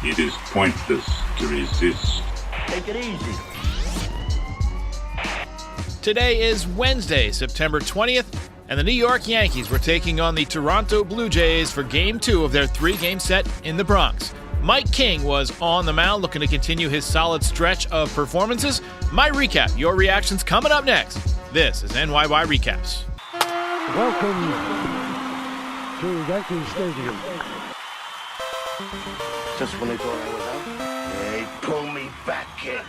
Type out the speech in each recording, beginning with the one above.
It is pointless to resist. Take it easy. Today is Wednesday, September 20th, and the New York Yankees were taking on the Toronto Blue Jays for Game 2 of their 3-game set in the Bronx. Mike King was on the mound looking to continue his solid stretch of performances. My recap, your reactions coming up next. This is NYY Recaps. Welcome to Yankee Stadium. Just when they thought I was out, they pull me back in.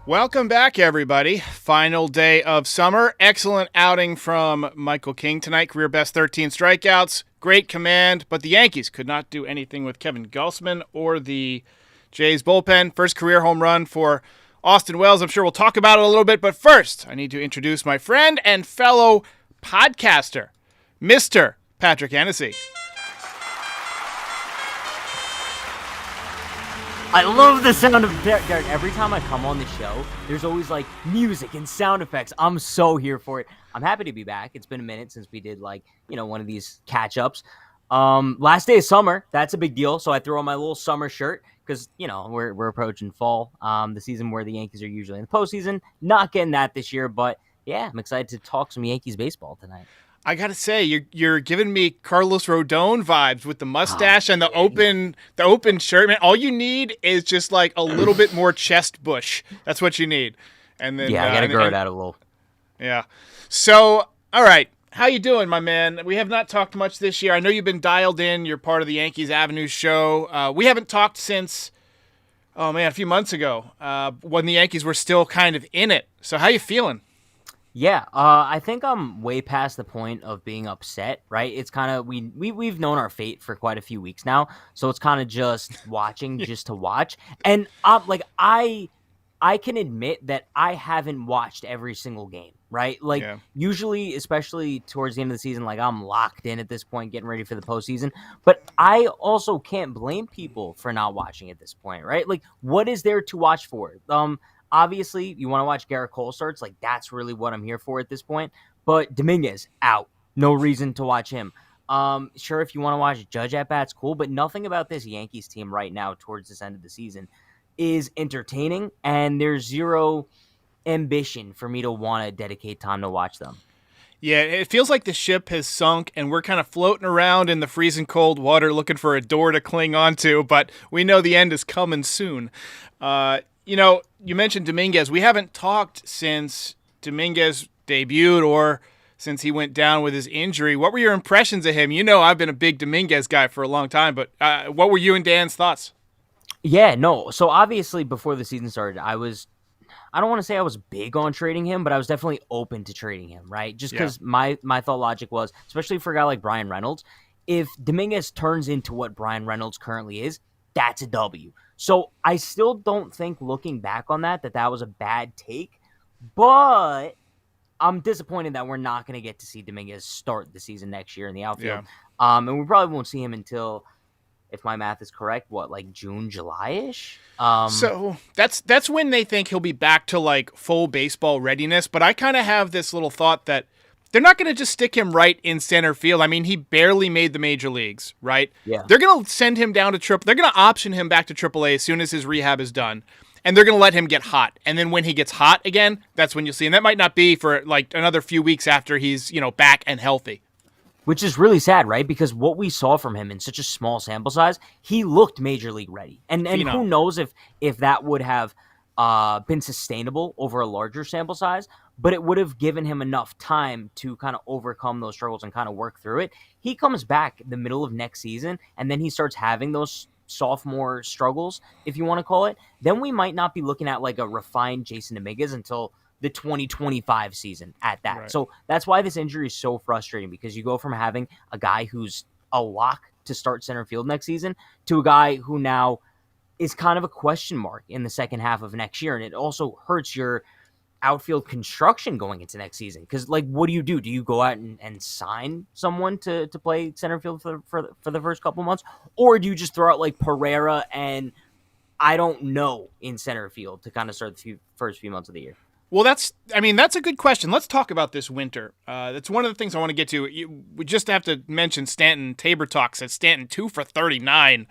Welcome back, everybody. Final day of summer. Excellent outing from Michael King tonight. Career best 13 strikeouts. Great command, but the Yankees could not do anything with Kevin Gausman or the Jays bullpen. First career home run for Austin Wells. I'm sure we'll talk about it a little bit, but first, I need to introduce my friend and fellow podcaster, Mr. Patrick Hennessy. I love the sound of Derek. Every time I come on the show, there's always like music and sound effects. I'm so here for it. I'm happy to be back. It's been a minute since we did one of these catch-ups. Last day of summer, that's a big deal. So I threw on my little summer shirt because, we're approaching fall, the season where the Yankees are usually in the postseason. Not getting that this year, but yeah, I'm excited to talk some Yankees baseball tonight. I gotta say, you're giving me Carlos Rodon vibes with the mustache and the open shirt. Man, all you need is just like a little bit more chest bush. That's what you need. And then I gotta grow it out a little. Yeah. So, all right, how you doing, my man? We have not talked much this year. I know you've been dialed in. You're part of the Yankees Avenue show. We haven't talked since, a few months ago when the Yankees were still kind of in it. So, how you feeling? Yeah, I think I'm way past the point of being upset, right? It's kind of, we've known our fate for quite a few weeks now, so it's kind of just watching just to watch. And I can admit that I haven't watched every single game, right? Usually, especially towards the end of the season, I'm locked in at this point, getting ready for the postseason. But I also can't blame people for not watching at this point, right? What is there to watch for? Obviously, you want to watch Garrett Cole starts. That's really what I'm here for at this point. But Dominguez, out. No reason to watch him. Sure, if you want to watch Judge at bats, cool. But nothing about this Yankees team right now towards this end of the season is entertaining. And there's zero ambition for me to want to dedicate time to watch them. Yeah, it feels like the ship has sunk and we're kind of floating around in the freezing cold water looking for a door to cling onto. But we know the end is coming soon. You mentioned Dominguez. We haven't talked since Dominguez debuted or since he went down with his injury. What were your impressions of him? I've been a big Dominguez guy for a long time, but what were you and Dan's thoughts? Yeah, no. So obviously before the season started, I don't want to say I was big on trading him, but I was definitely open to trading him, right? Just because my thought logic was, especially for a guy like Brian Reynolds, if Dominguez turns into what Brian Reynolds currently is, that's a W. So I still don't think, looking back on that was a bad take, but I'm disappointed that we're not going to get to see Dominguez start the season next year in the outfield. Yeah. And we probably won't see him until, if my math is correct, June, July-ish? So that's when they think he'll be back to full baseball readiness, but I kind of have this little thought that they're not going to just stick him right in center field. I mean, he barely made the major leagues, right? Yeah. They're going to send him down to Triple. They're going to option him back to AAA as soon as his rehab is done, and they're going to let him get hot. And then when he gets hot again, that's when you'll see. And that might not be for another few weeks after he's back and healthy. Which is really sad, right? Because what we saw from him in such a small sample size, he looked major league ready. And who knows if that would have been sustainable over a larger sample size, but it would have given him enough time to kind of overcome those struggles and kind of work through it. He comes back the middle of next season, and then he starts having those sophomore struggles, if you want to call it. Then we might not be looking at a refined Jasson Dominguez until the 2025 season at that. Right. So that's why this injury is so frustrating, because you go from having a guy who's a lock to start center field next season to a guy who now is kind of a question mark in the second half of next year. And it also hurts your outfield construction going into next season. Because, what do? Do you go out and sign someone to play center field for the first couple months? Or do you just throw out, Pereira and I don't know in center field to kind of start the first few months of the year? Well, that's a good question. Let's talk about this winter. That's one of the things I want to get to. We just have to mention Stanton. Tabor Talk said Stanton 2 for 39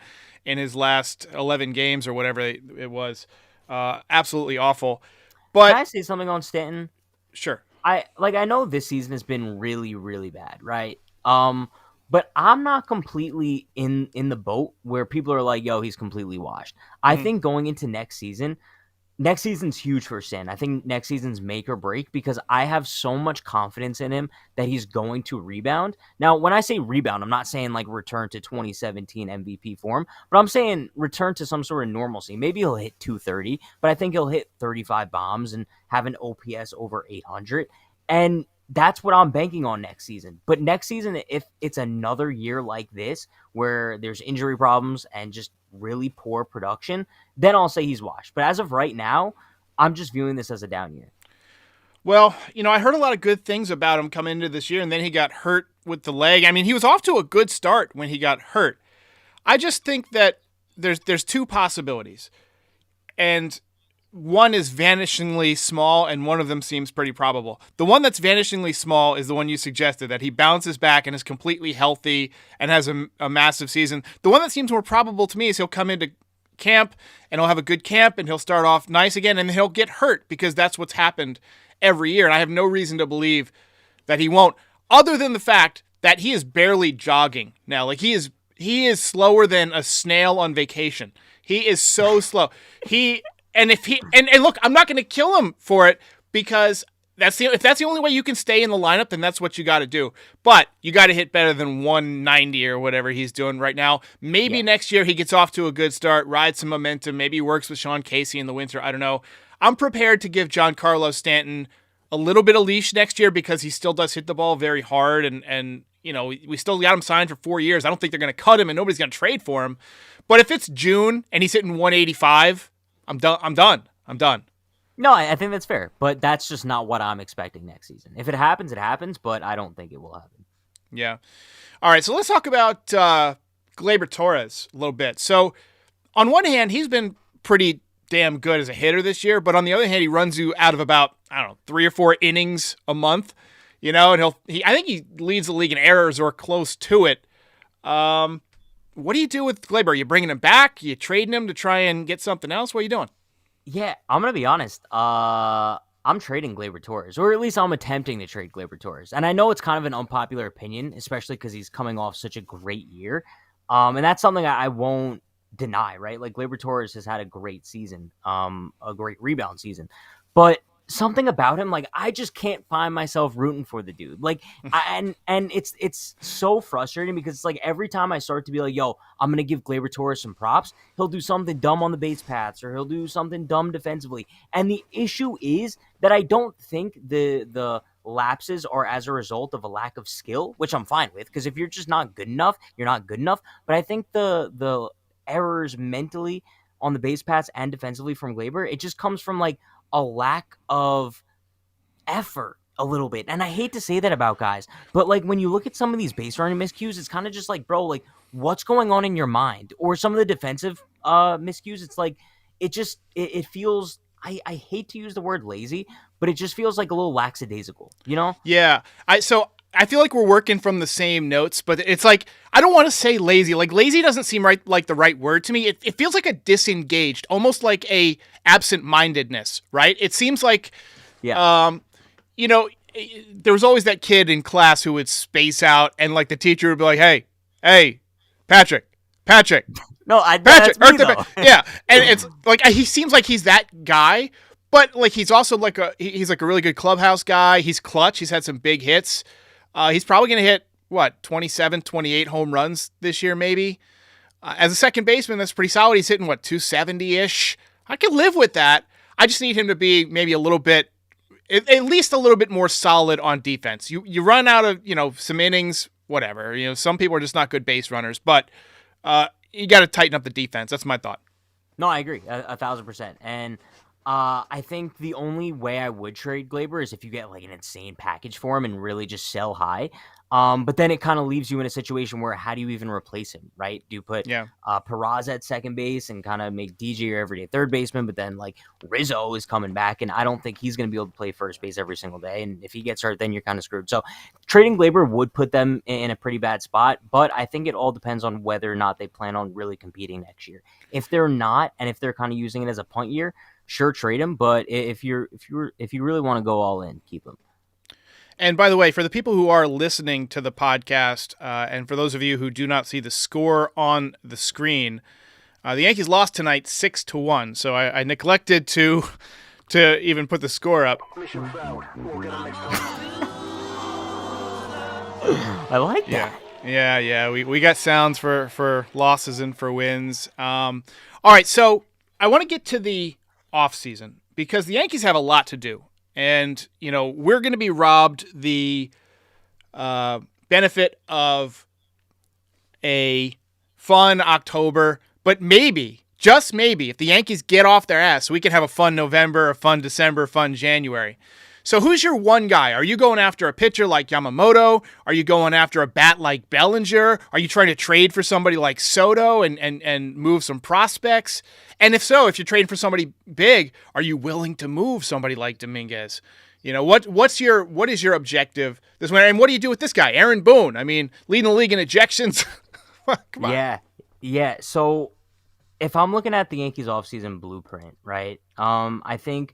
in his last 11 games or whatever it was. Absolutely awful. But can I say something on Stanton? Sure. I know this season has been really, really bad, right? But I'm not completely in the boat where people are like, yo, he's completely washed. I think going into next season's huge for Stan. I think next season's make or break because I have so much confidence in him that he's going to rebound. Now, when I say rebound, I'm not saying like return to 2017 MVP form, but I'm saying return to some sort of normalcy. Maybe he'll hit 230, but I think he'll hit 35 bombs and have an OPS over 800. And that's what I'm banking on next season. But next season, if it's another year like this where there's injury problems and just really poor production, then I'll say he's washed. But as of right now, I'm just viewing this as a down year. Well, I heard a lot of good things about him coming into this year, and then he got hurt with the leg. I mean, he was off to a good start when he got hurt. I just think that there's two possibilities. And one is vanishingly small, and one of them seems pretty probable. The one that's vanishingly small is the one you suggested, that he bounces back and is completely healthy and has a massive season. The one that seems more probable to me is he'll come into camp, and he'll have a good camp, and he'll start off nice again, and he'll get hurt, because that's what's happened every year, and I have no reason to believe that he won't, other than the fact that he is barely jogging now. Like, he is slower than a snail on vacation. He is so slow. And look, I'm not going to kill him for it, because if that's the only way you can stay in the lineup, then that's what you got to do. But you got to hit better than 190 or whatever he's doing right now. Maybe next year he gets off to a good start, rides some momentum, maybe he works with Sean Casey in the winter. I don't know. I'm prepared to give Giancarlo Stanton a little bit of leash next year, because he still does hit the ball very hard, and we still got him signed for 4 years. I don't think they're going to cut him, and nobody's going to trade for him. But if it's June and he's hitting 185, I'm done. No, I think that's fair, but that's just not what I'm expecting next season. If it happens, it happens, but I don't think it will happen. Yeah. All right, so let's talk about Gleyber Torres a little bit. So on one hand, he's been pretty damn good as a hitter this year, but on the other hand, he runs you out of about, 3 or 4 innings a month, and I think he leads the league in errors or close to it. What do you do with Gleyber? Are you bringing him back? Are you trading him to try and get something else? What are you doing? Yeah, I'm going to be honest. I'm trading Gleyber Torres, or at least I'm attempting to trade Gleyber Torres. And I know it's kind of an unpopular opinion, especially because he's coming off such a great year. And that's something I won't deny, right? Like, Gleyber Torres has had a great season, a great rebound season. But something about him, like, I just can't find myself rooting for the dude. Like, and it's so frustrating, because it's like every time I start to be like, yo, I'm gonna give Gleyber Torres some props, he'll do something dumb on the base paths, or he'll do something dumb defensively. And the issue is that I don't think the lapses are as a result of a lack of skill, which I'm fine with, because if you're just not good enough, you're not good enough. But I think the errors mentally on the base paths and defensively from Gleyber, it just comes from like a lack of effort a little bit. And I hate to say that about guys, but like when you look at some of these base running miscues, it's kind of just like, bro, like, what's going on in your mind? Or some of the defensive miscues, it's like, it feels, I hate to use the word lazy, but it just feels like a little lackadaisical, Yeah. I feel like we're working from the same notes, but it's like, I don't want to say lazy. Like, lazy doesn't seem like the right word to me. It feels like a disengaged, almost like a absent-mindedness, right? It seems like, there was always that kid in class who would space out, and like the teacher would be like, hey, Patrick. No, Patrick, that's me, though. Yeah. And it's like, he seems like he's that guy, but like, he's also he's like a really good clubhouse guy. He's clutch. He's had some big hits. He's probably going to hit, 27, 28 home runs this year, maybe. As a second baseman, that's pretty solid. He's hitting, 270-ish. I can live with that. I just need him to be maybe a little bit, at least a little bit more solid on defense. You run out of, some innings, whatever. Some people are just not good base runners, but you got to tighten up the defense. That's my thought. No, I agree 1,000%. And I think the only way I would trade Gleyber is if you get like an insane package for him and really just sell high. But then it kind of leaves you in a situation where how do you even replace him, right? Do you put Peraza at second base and kind of make DJ your everyday third baseman? But then like Rizzo is coming back, and I don't think he's going to be able to play first base every single day. And if he gets hurt, then you're kind of screwed. So trading Gleyber would put them in a pretty bad spot. But I think it all depends on whether or not they plan on really competing next year. If they're not, and if they're kind of using it as a punt year, sure, trade him, but if you really want to go all in, keep him. And by the way, for the people who are listening to the podcast, and for those of you who do not see the score on the screen, the Yankees lost tonight 6-1. So I neglected to even put the score up. I like that. Yeah. We got sounds for losses and for wins. All right, so I want to get to the offseason because the Yankees have a lot to do. And, we're going to be robbed the benefit of a fun October, but maybe, just maybe, if the Yankees get off their ass, we can have a fun November, a fun December, a fun January. So who's your one guy? Are you going after a pitcher like Yamamoto? Are you going after a bat like Bellinger? Are you trying to trade for somebody like Soto and move some prospects? And if so, if you're trading for somebody big, are you willing to move somebody like Dominguez? What is your objective this winter? And what do you do with this guy, Aaron Boone? I mean, leading the league in ejections. Come on. Yeah. So if I'm looking at the Yankees offseason blueprint, right? I think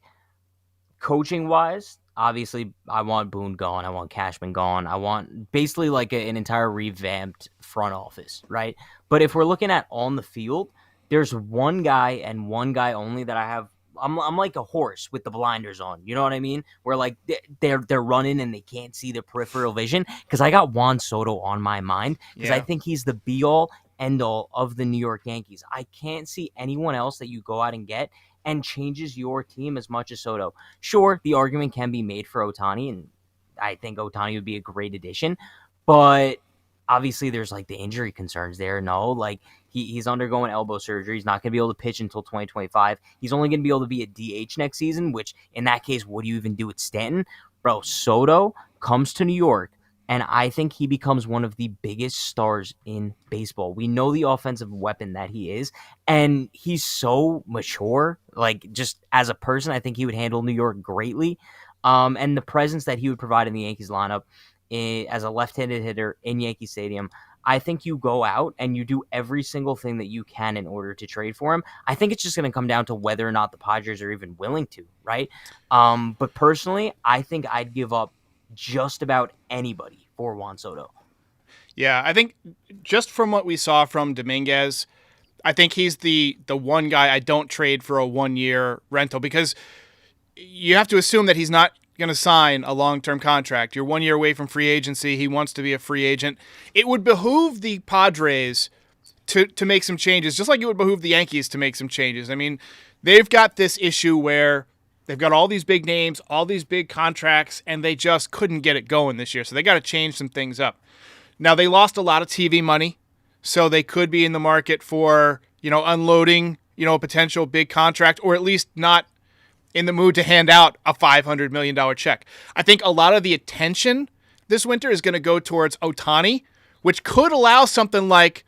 coaching wise, obviously, I want Boone gone. I want Cashman gone. I want basically like an entire revamped front office, right? But if we're looking at on the field, there's one guy and one guy only that I have. I'm like a horse with the blinders on. You know what I mean? Where like they're running and they can't see the peripheral vision because I got Juan Soto on my mind because I think he's the be all end all of the New York Yankees. I can't see anyone else that you go out and get and changes your team as much as Soto. Sure, the argument can be made for Ohtani, and I think Ohtani would be a great addition, but obviously there's like the injury concerns there. No, like he's undergoing elbow surgery. He's not going to be able to pitch until 2025. He's only going to be able to be a DH next season, which in that case, what do you even do with Stanton? Bro, Soto comes to New York, and I think he becomes one of the biggest stars in baseball. We know the offensive weapon that he is, and he's so mature. Like, just as a person, I think he would handle New York greatly. And the presence that he would provide in the Yankees lineup as a left-handed hitter in Yankee Stadium, I think you go out and you do every single thing that you can in order to trade for him. I think it's just going to come down to whether or not the Padres are even willing to, right? But personally, I think I'd give up just about anybody for Juan Soto. Yeah, I think just from what we saw from Dominguez, I think he's the one guy I don't trade for a 1-year rental because you have to assume that he's not going to sign a long-term contract. You're 1 year away from free agency. He wants to be a free agent. It would behoove the Padres to make some changes, just like it would behoove the Yankees to make some changes. I mean, they've got this issue where they've got all these big names, all these big contracts, and they just couldn't get it going this year. So they got to change some things up. Now, they lost a lot of TV money, so they could be in the market for, unloading, a potential big contract, or at least not in the mood to hand out a $500 million check. I think a lot of the attention this winter is going to go towards Ohtani, which could allow something like,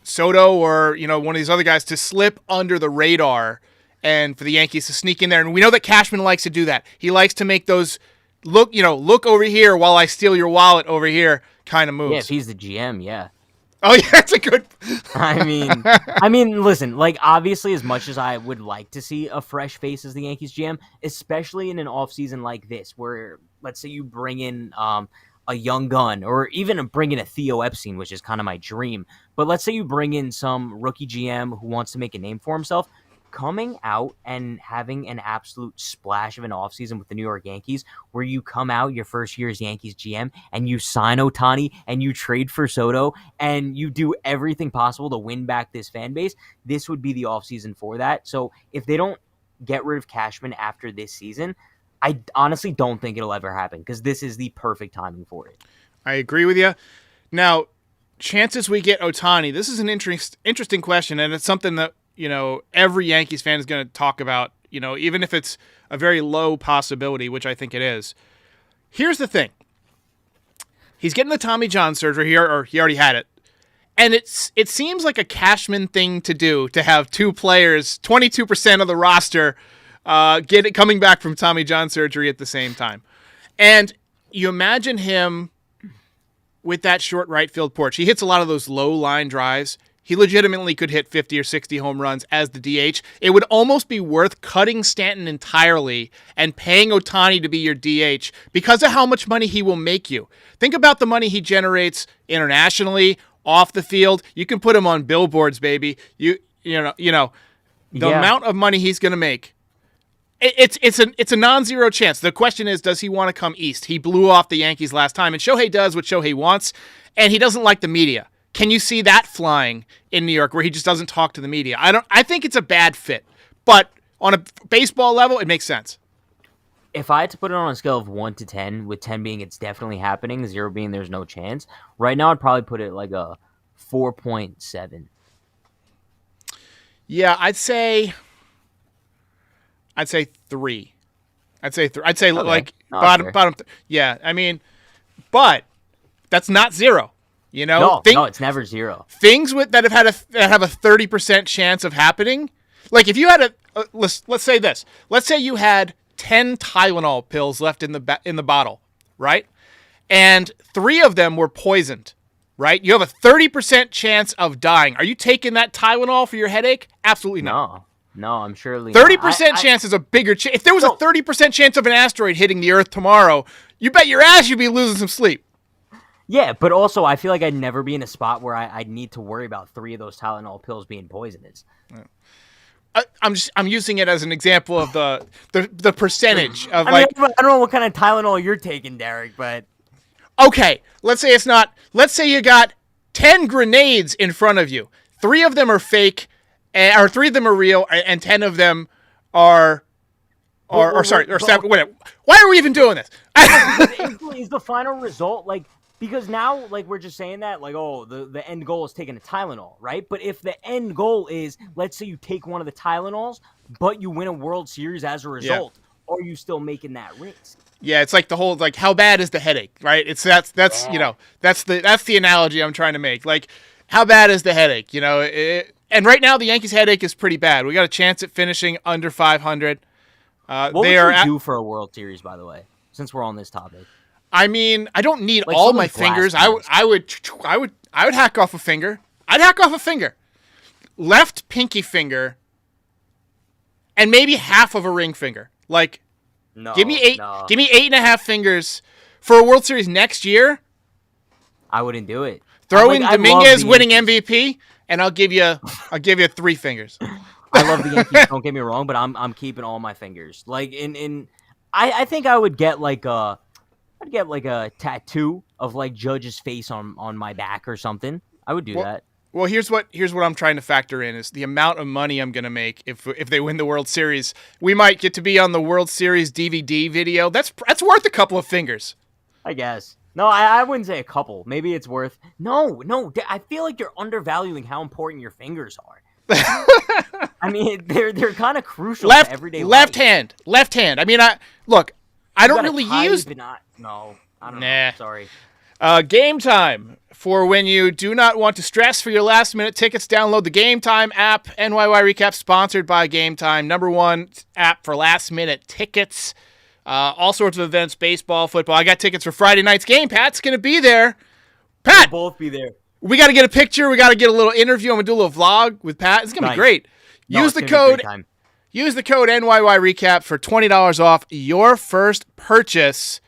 Soto or, one of these other guys to slip under the radar and for the Yankees to sneak in there. And we know that Cashman likes to do that. He likes to make those look over here while I steal your wallet over here kind of moves. Yeah, if he's the GM, yeah. Oh, yeah, that's a good... I mean, listen, like, obviously, as much as I would like to see a fresh face as the Yankees GM, especially in an offseason like this, where, let's say you bring in a young gun, or even bring in a Theo Epstein, which is kind of my dream, but let's say you bring in some rookie GM who wants to make a name for himself, coming out and having an absolute splash of an offseason with the New York Yankees, where you come out your first year as Yankees GM and you sign Ohtani and you trade for Soto and you do everything possible to win back this fan base, this would be the offseason for that. So if they don't get rid of Cashman after this season, I honestly don't think it'll ever happen because this is the perfect timing for it. I agree with you. Now, chances we get Ohtani, this is an interesting question, and it's something that every Yankees fan is going to talk about, even if it's a very low possibility, which I think it is. Here's the thing. He's getting the Tommy John surgery here, or he already had it. And it seems like a Cashman thing to do, to have two players, 22% of the roster, coming back from Tommy John surgery at the same time. And you imagine him with that short right field porch. He hits a lot of those low line drives. He legitimately could hit 50 or 60 home runs as the DH. It would almost be worth cutting Stanton entirely and paying Ohtani to be your DH because of how much money he will make you. Think about the money he generates internationally, off the field. You can put him on billboards, baby. The amount of money he's going to make. It's a non-zero chance. The question is, does he want to come east? He blew off the Yankees last time, and Shohei does what Shohei wants, and he doesn't like the media. Can you see that flying in New York where he just doesn't talk to the media? I think it's a bad fit, but on a baseball level, it makes sense. If I had to put it on a scale of 1 to 10, with 10 being it's definitely happening, 0 being there's no chance, right now I'd probably put it like a 4.7. Yeah, I'd say 3. I'd say okay. Like bottom. Yeah, I mean, but that's not 0. No, it's never 0. Things that have a 30% chance of happening. Like if you had let's say this. Let's say you had 10 Tylenol pills left in the bottle, right? And 3 of them were poisoned, right? You have a 30% chance of dying. Are you taking that Tylenol for your headache? Absolutely not. No, I'm surely 30% chance is a bigger chance. If there was a 30% chance of an asteroid hitting the Earth tomorrow, you bet your ass you'd be losing some sleep. Yeah, but also I feel like I'd never be in a spot where I'd need to worry about 3 of those Tylenol pills being poisonous. I'm using it as an example of the percentage of I don't know what kind of Tylenol you're taking, Derek, but okay, let's say it's not. Let's say you got 10 grenades in front of you. 3 of them are fake, or 3 of them are real, and 10 of them are whatever. Why are we even doing this? Is the final result because now, we're just saying that, the end goal is taking a Tylenol, right? But if the end goal is, let's say you take one of the Tylenols, but you win a World Series as a result, are you still making that risk? Yeah, it's like the whole, how bad is the headache, right? That's the analogy I'm trying to make. Like, how bad is the headache, and right now the Yankees' headache is pretty bad. We got a chance at finishing under 500. What would you do for a World Series, by the way, since we're on this topic? I mean, I don't need all my fingers. I would hack off a finger. I'd hack off a finger. Left pinky finger and maybe half of a ring finger. Give me 8.5 fingers for a World Series next year. I wouldn't do it. Throw in Dominguez winning MVP and I'll give you 3 fingers. I love the Yankees, don't get me wrong, but I'm keeping all my fingers. I think I would get a tattoo of Judge's face on my back or something. I would do that. Well, here's what I'm trying to factor in is the amount of money I'm going to make if they win the World Series. We might get to be on the World Series DVD video. That's worth a couple of fingers. I guess. No, I wouldn't say a couple. Maybe it's worth. No. I feel like you're undervaluing how important your fingers are. I mean, they're kind of crucial to everyday life. Left hand. I mean, I don't really use. No, I don't know. Sorry. Game Time. For when you do not want to stress for your last-minute tickets, download the Game Time app. NYY Recaps sponsored by Game Time, #1 app for last-minute tickets. All sorts of events, baseball, football. I got tickets for Friday night's game. Pat's going to be there. Pat! We'll both be there. We got to get a picture. We got to get a little interview. I'm going to do a little vlog with Pat. It's going to be great. Use the code NYY Recap for $20 off your first purchase.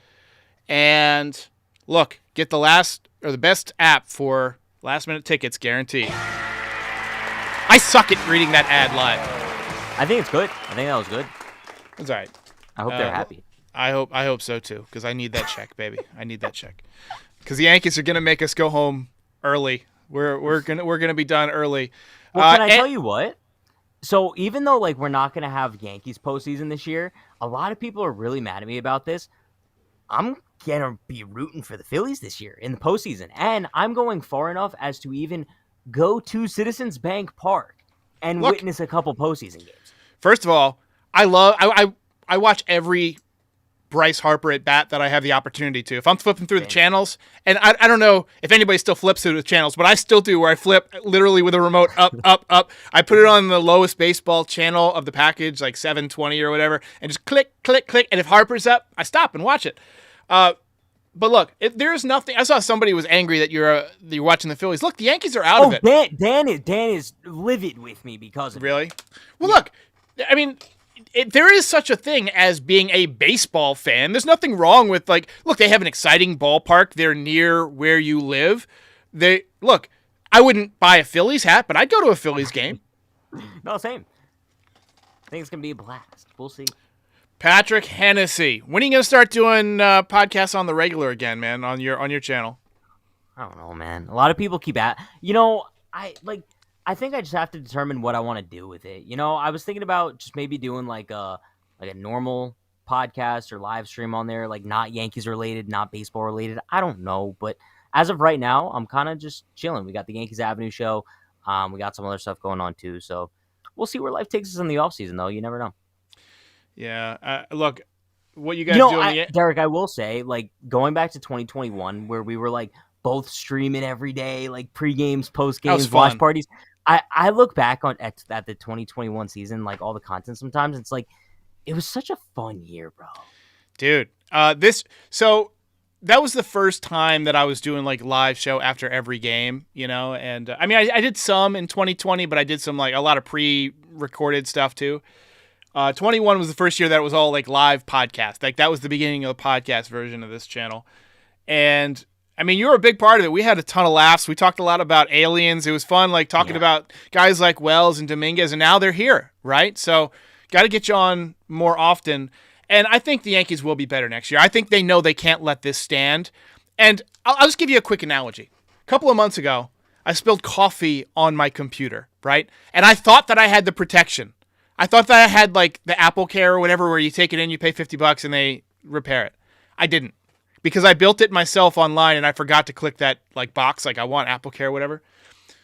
And look, get the best app for last-minute tickets guaranteed. I suck at reading that ad live. I think it's good. I think that was good. It's all right. I hope they're happy. I hope so too, because I need that check, baby. I need that check. Because the Yankees are gonna make us go home early. We're gonna be done early. Well, can I tell you what? So even though we're not gonna have Yankees postseason this year, a lot of people are really mad at me about this. I'm gonna be rooting for the Phillies this year in the postseason, and I'm going far enough as to even go to Citizens Bank Park and Look, witness a couple postseason games. First of all, I watch every Bryce Harper at bat that I have the opportunity to. If I'm flipping through the channels, and I don't know if anybody still flips through the channels, but I still do, where I flip literally with a remote up, up, up. I put it on the lowest baseball channel of the package, like 720 or whatever, and just click, click, click. And if Harper's up, I stop and watch it. But look, there's nothing. I saw somebody was angry that you're watching the Phillies. Look, the Yankees are out of it. Dan is livid with me because of Really? Well, look, I mean, there is such a thing as being a baseball fan. There's nothing wrong with, like, look, they have an exciting ballpark. They're near where you live. Look, I wouldn't buy a Phillies hat, but I'd go to a Phillies game. No, same. I think it's going to be a blast. We'll see. Patrick Hennessy. When are you going to start doing podcasts on the regular again, man, on your channel? I don't know, man. A lot of people keep I think I just have to determine what I want to do with it. I was thinking about just maybe doing like a normal podcast or live stream on there, like not Yankees related, not baseball related. I don't know, but as of right now, I'm kind of just chilling. We got the Yankees Avenue show. We got some other stuff going on too. So we'll see where life takes us in the offseason, though. You never know. Yeah. Look, what you guys do Derek, I will say, like, going back to 2021, where we were like both streaming every day, like pre-games, post-games, watch parties. I look back at the 2021 season, like all the content sometimes, it's like, it was such a fun year, bro. Dude, so that was the first time that I was doing like live show after every game, and I mean, I did some in 2020, but I did some like a lot of pre-recorded stuff too. 21 was the first year that it was all like live podcast. Like that was the beginning of the podcast version of this channel. And I mean, you were a big part of it. We had a ton of laughs. We talked a lot about aliens. It was fun, like talking about guys like Wells and Dominguez, and now they're here, right? So got to get you on more often. And I think the Yankees will be better next year. I think they know they can't let this stand. And I'll just give you a quick analogy. A couple of months ago, I spilled coffee on my computer, right? And I thought that I had the protection. I thought that I had like the Apple Care or whatever, where you take it in, you pay $50 and they repair it. I didn't. Because I built it myself online and I forgot to click that like box, like I want Apple Care or whatever.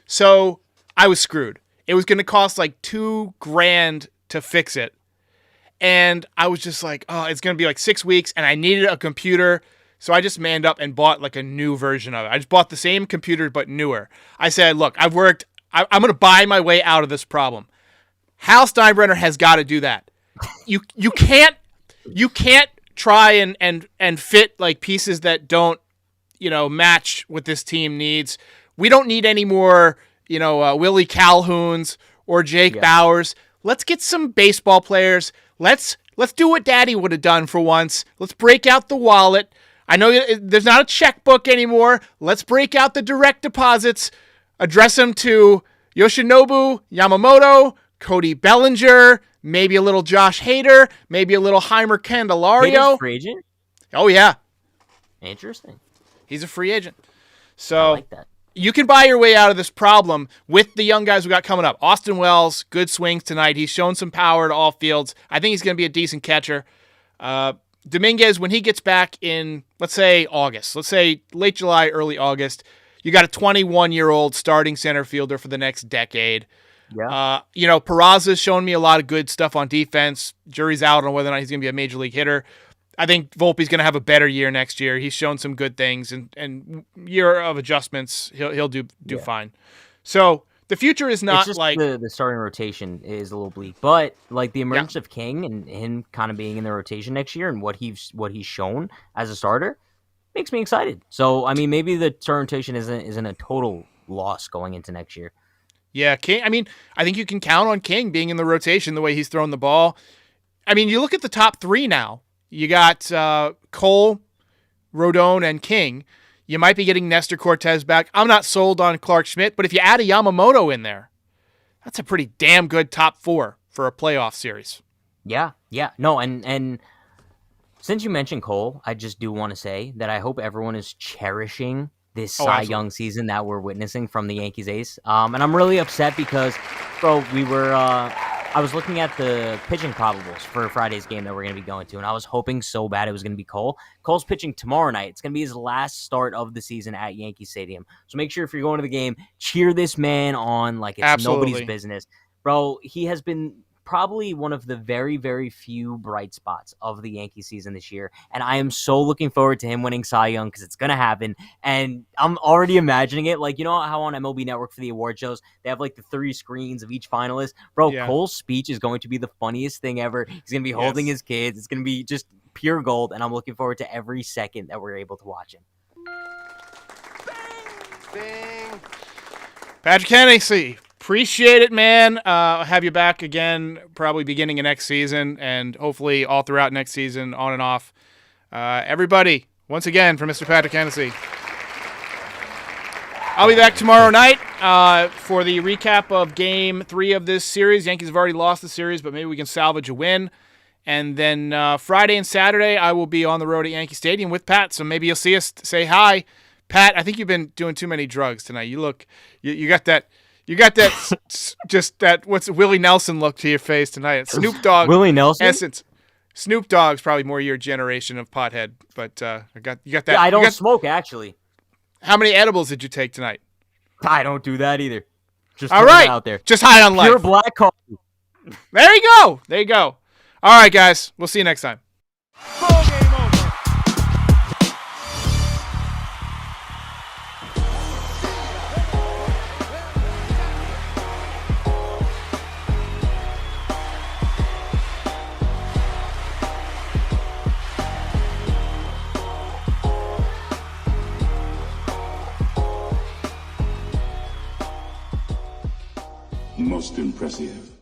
So I was screwed. It was going to cost like $2,000 to fix it. And I was just like, oh, it's going to be like 6 weeks and I needed a computer. So I just manned up and bought like a new version of it. I just bought the same computer, but newer. I said, look, I'm going to buy my way out of this problem. Hal Steinbrenner has got to do that. You can't try and fit like pieces that don't, match what this team needs. We don't need any more, Willie Calhouns or Jake Bauers. Let's get some baseball players. Let's do what Daddy would have done for once. Let's break out the wallet. I know there's not a checkbook anymore. Let's break out the direct deposits. Address them to Yoshinobu Yamamoto, Cody Bellinger, maybe a little Josh Hader, maybe a little Heimer Candelario. Hader's free agent? Oh, yeah. Interesting. He's a free agent. So I like that. You can buy your way out of this problem with the young guys we got coming up. Austin Wells, good swings tonight. He's shown some power to all fields. I think he's going to be a decent catcher. Dominguez, when he gets back in, let's say August, let's say late July, early August, you got a 21-year-old starting center fielder for the next decade. Yeah. Peraza's shown me a lot of good stuff on defense. Jury's out on whether or not he's going to be a major league hitter. I think Volpe's going to have a better year next year. He's shown some good things, and year of adjustments, he'll do fine. So the future is not just like the starting rotation is a little bleak, but like the emergence of King and him kind of being in the rotation next year and what he's shown as a starter makes me excited. So I mean, maybe the starting rotation isn't a total loss going into next year. Yeah, King. I mean, I think you can count on King being in the rotation the way he's throwing the ball. I mean, you look at the top three now. You got Cole, Rodon, and King. You might be getting Nestor Cortez back. I'm not sold on Clark Schmidt, but if you add a Yamamoto in there, that's a pretty damn good top four for a playoff series. Yeah. No, and since you mentioned Cole, I just do want to say that I hope everyone is cherishing this Cy Young season that we're witnessing from the Yankees ace. And I'm really upset because, bro, I was looking at the pitching probables for Friday's game that we're going to be going to, and I was hoping so bad it was going to be Cole. Cole's pitching tomorrow night. It's going to be his last start of the season at Yankee Stadium. So make sure if you're going to the game, cheer this man on like it's nobody's business. Bro, he has been probably one of the very, very few bright spots of the Yankee season this year. And I am so looking forward to him winning Cy Young because it's going to happen. And I'm already imagining it. Like, you know how on MLB Network for the award shows, they have like the 3 screens of each finalist? Bro, Yeah. Cole's speech is going to be the funniest thing ever. He's going to be holding his kids. It's going to be just pure gold. And I'm looking forward to every second that we're able to watch him. Bing. Patrick Hennessy, appreciate it, man. I'll have you back again probably beginning of next season and hopefully all throughout next season, on and off. Everybody, once again, for Mr. Patrick Hennessy. I'll be back tomorrow night for the recap of Game 3 of this series. Yankees have already lost the series, but maybe we can salvage a win. And then Friday and Saturday, I will be on the road at Yankee Stadium with Pat, so maybe you'll see us, say hi. Pat, I think you've been doing too many drugs tonight. You look, you got that, just that, what's Willie Nelson look to your face tonight. It's Snoop Dogg. Willie Nelson? Essence. Snoop Dogg's probably more your generation of pothead, but you got that. Yeah, I don't smoke, actually. How many edibles did you take tonight? I don't do that either. Just all right, out there. Just high on life. Pure black coffee. There you go. There you go. All right, guys. We'll see you next time. Most impressive.